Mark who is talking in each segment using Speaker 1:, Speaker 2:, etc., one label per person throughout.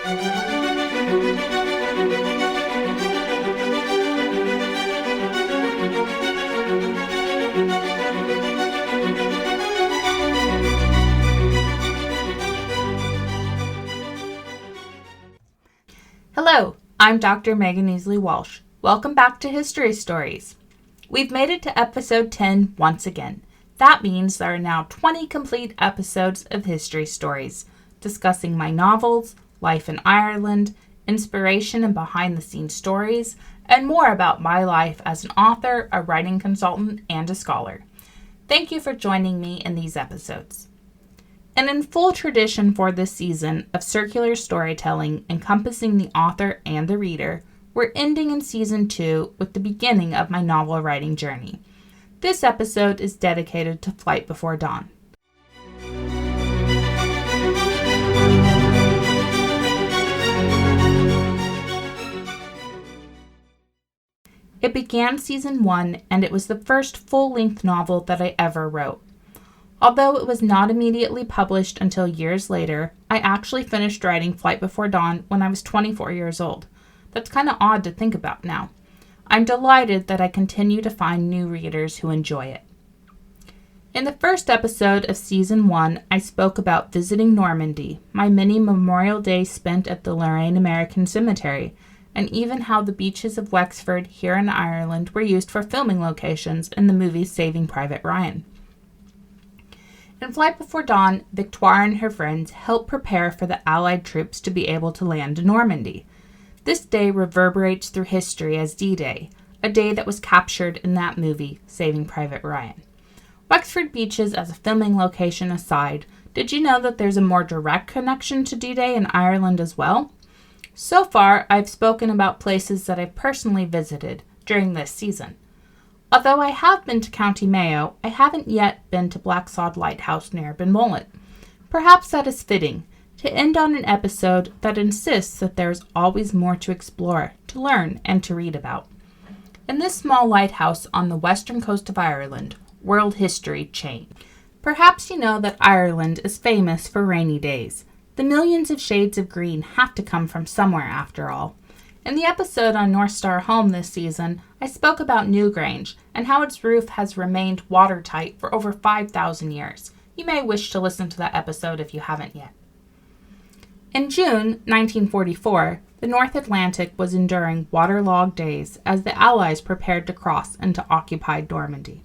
Speaker 1: Hello, I'm Dr. Megan Easley-Walsh. Welcome back to History Stories. We've made it to episode 10 once again. That means there are now 20 complete episodes of History Stories, discussing my novels, life in Ireland, inspiration and behind-the-scenes stories, and more about my life as an author, a writing consultant, and a scholar. Thank you for joining me in these episodes. And in full tradition for this season of circular storytelling encompassing the author and the reader, we're ending in season 2 with the beginning of my novel writing journey. This episode is dedicated to Flight Before Dawn. It began season 1, and it was the first full-length novel that I ever wrote. Although it was not immediately published until years later, I actually finished writing Flight Before Dawn when I was 24 years old. That's kind of odd to think about now. I'm delighted that I continue to find new readers who enjoy it. In the first episode of season 1, I spoke about visiting Normandy, my mini Memorial Day spent at the Lorraine American Cemetery, and even how the beaches of Wexford here in Ireland were used for filming locations in the movie Saving Private Ryan. In Flight Before Dawn, Victoire and her friends help prepare for the Allied troops to be able to land in Normandy. This day reverberates through history as D-Day, a day that was captured in that movie, Saving Private Ryan. Wexford beaches as a filming location aside, did you know that there's a more direct connection to D-Day in Ireland as well? So far, I've spoken about places that I've personally visited during this season. Although I have been to County Mayo, I haven't yet been to Blacksod Lighthouse near Benmullet. Perhaps that is fitting, to end on an episode that insists that there is always more to explore, to learn, and to read about. In this small lighthouse on the western coast of Ireland, world history changed. Perhaps you know that Ireland is famous for rainy days. The millions of shades of green have to come from somewhere after all. In the episode on North Star Home this season, I spoke about Newgrange and how its roof has remained watertight for over 5,000 years. You may wish to listen to that episode if you haven't yet. In June 1944, the North Atlantic was enduring waterlogged days as the Allies prepared to cross into occupied Normandy.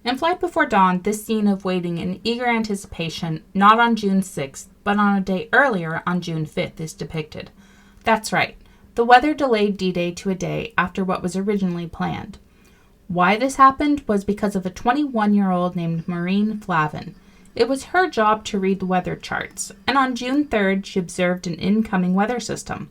Speaker 1: In Flight Before Dawn, this scene of waiting in eager anticipation, not on June 6th, but on a day earlier on June 5th, is depicted. That's right. The weather delayed D-Day to a day after what was originally planned. Why this happened was because of a 21-year-old named Maureen Flavin. It was her job to read the weather charts, and on June 3rd she observed an incoming weather system.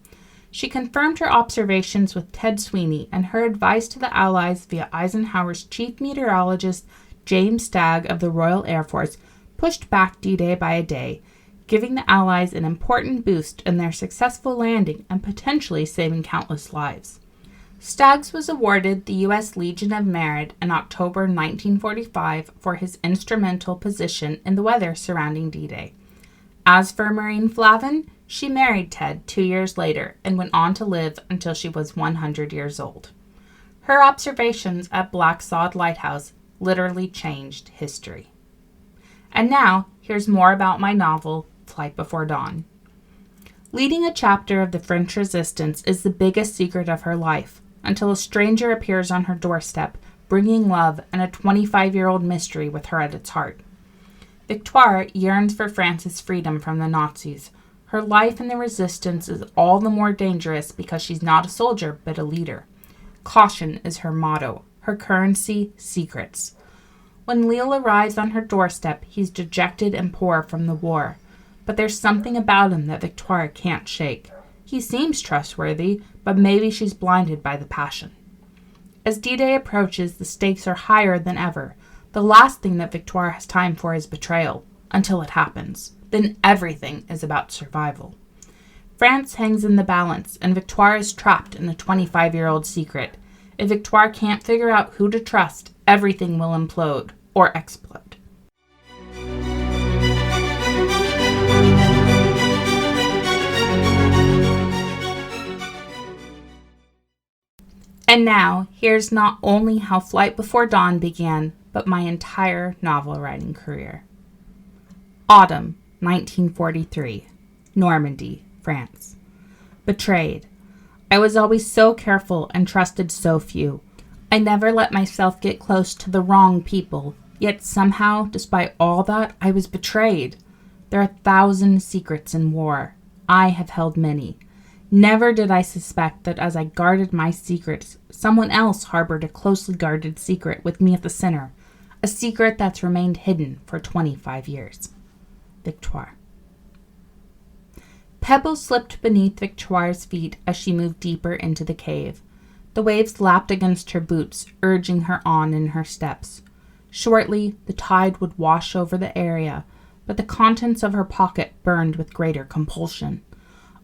Speaker 1: She confirmed her observations with Ted Sweeney, and her advice to the Allies via Eisenhower's chief meteorologist James Stagg of the Royal Air Force pushed back D-Day by a day, giving the Allies an important boost in their successful landing and potentially saving countless lives. Staggs was awarded the U.S. Legion of Merit in October 1945 for his instrumental position in the weather surrounding D-Day. As for Maureen Flavin, she married Ted 2 years later and went on to live until she was 100 years old. Her observations at Blacksod Lighthouse literally changed history. And now, here's more about my novel, Flight Before Dawn. Leading a chapter of the French Resistance is the biggest secret of her life, until a stranger appears on her doorstep, bringing love and a 25-year-old mystery with her at its heart. Victoire yearns for France's freedom from the Nazis. Her life in the Resistance is all the more dangerous because she's not a soldier, but a leader. Caution is her motto, her currency, secrets. When Lille arrives on her doorstep, he's dejected and poor from the war. But there's something about him that Victoire can't shake. He seems trustworthy, but maybe she's blinded by the passion. As D-Day approaches, the stakes are higher than ever. The last thing that Victoire has time for is betrayal, until it happens. Then everything is about survival. France hangs in the balance, and Victoire is trapped in a 25-year-old secret. If Victoire can't figure out who to trust, everything will implode or explode. And now, here's not only how Flight Before Dawn began, but my entire novel writing career. Autumn, 1943. Normandy, France. Betrayed. I was always so careful and trusted so few. I never let myself get close to the wrong people, yet somehow, despite all that, I was betrayed. There are 1,000 secrets in war. I have held many. Never did I suspect that as I guarded my secrets, someone else harbored a closely guarded secret with me at the center, a secret that's remained hidden for 25 years. Victoire. Pebbles slipped beneath Victoire's feet as she moved deeper into the cave. The waves lapped against her boots, urging her on in her steps. Shortly, the tide would wash over the area, but the contents of her pocket burned with greater compulsion.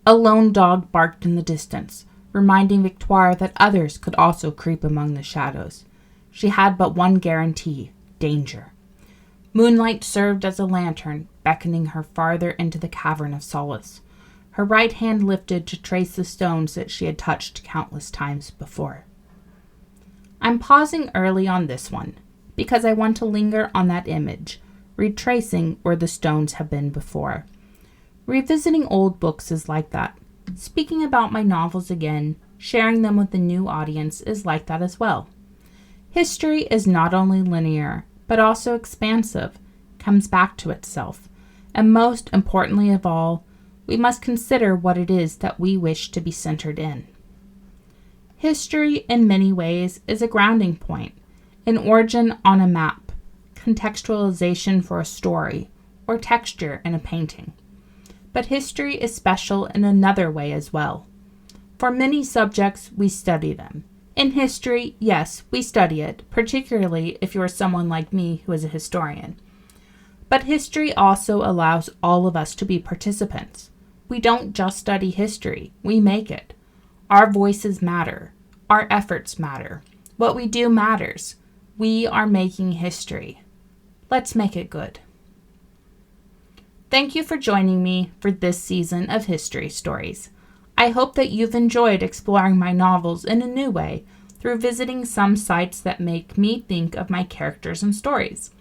Speaker 1: A lone dog barked in the distance, reminding Victoire that others could also creep among the shadows. She had but one guarantee: danger. Moonlight served as a lantern, beckoning her farther into the cavern of solace. Her right hand lifted to trace the stones that she had touched countless times before. I'm pausing early on this one, because I want to linger on that image, retracing where the stones have been before. Revisiting old books is like that. Speaking about my novels again, sharing them with a new audience is like that as well. History is not only linear, but also expansive, comes back to itself, and most importantly of all, we must consider what it is that we wish to be centered in. History, in many ways, is a grounding point, an origin on a map, contextualization for a story, or texture in a painting. But history is special in another way as well. For many subjects, we study them. In history, yes, we study it, particularly if you are someone like me who is a historian. But history also allows all of us to be participants. We don't just study history, we make it. Our voices matter. Our efforts matter. What we do matters. We are making history. Let's make it good. Thank you for joining me for this season of History Stories. I hope that you've enjoyed exploring my novels in a new way through visiting some sites that make me think of my characters and stories.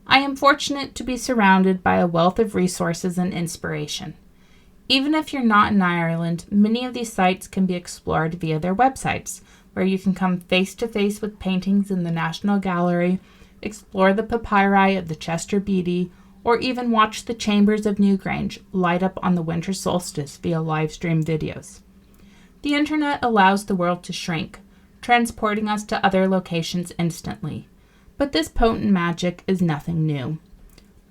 Speaker 1: I am fortunate to be surrounded by a wealth of resources and inspiration. Even if you're not in Ireland, many of these sites can be explored via their websites, where you can come face-to-face with paintings in the National Gallery, explore the papyri of the Chester Beatty, or even watch the chambers of Newgrange light up on the winter solstice via live stream videos. The internet allows the world to shrink, transporting us to other locations instantly. But this potent magic is nothing new.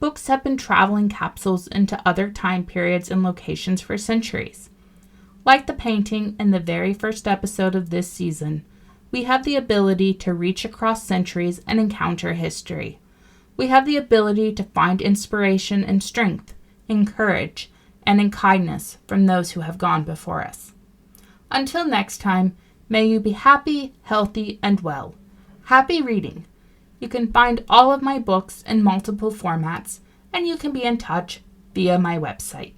Speaker 1: Books have been traveling capsules into other time periods and locations for centuries. Like the painting in the very first episode of this season, we have the ability to reach across centuries and encounter history. We have the ability to find inspiration and strength, in courage, and in kindness from those who have gone before us. Until next time, may you be happy, healthy, and well. Happy reading! You can find all of my books in multiple formats, and you can be in touch via my website.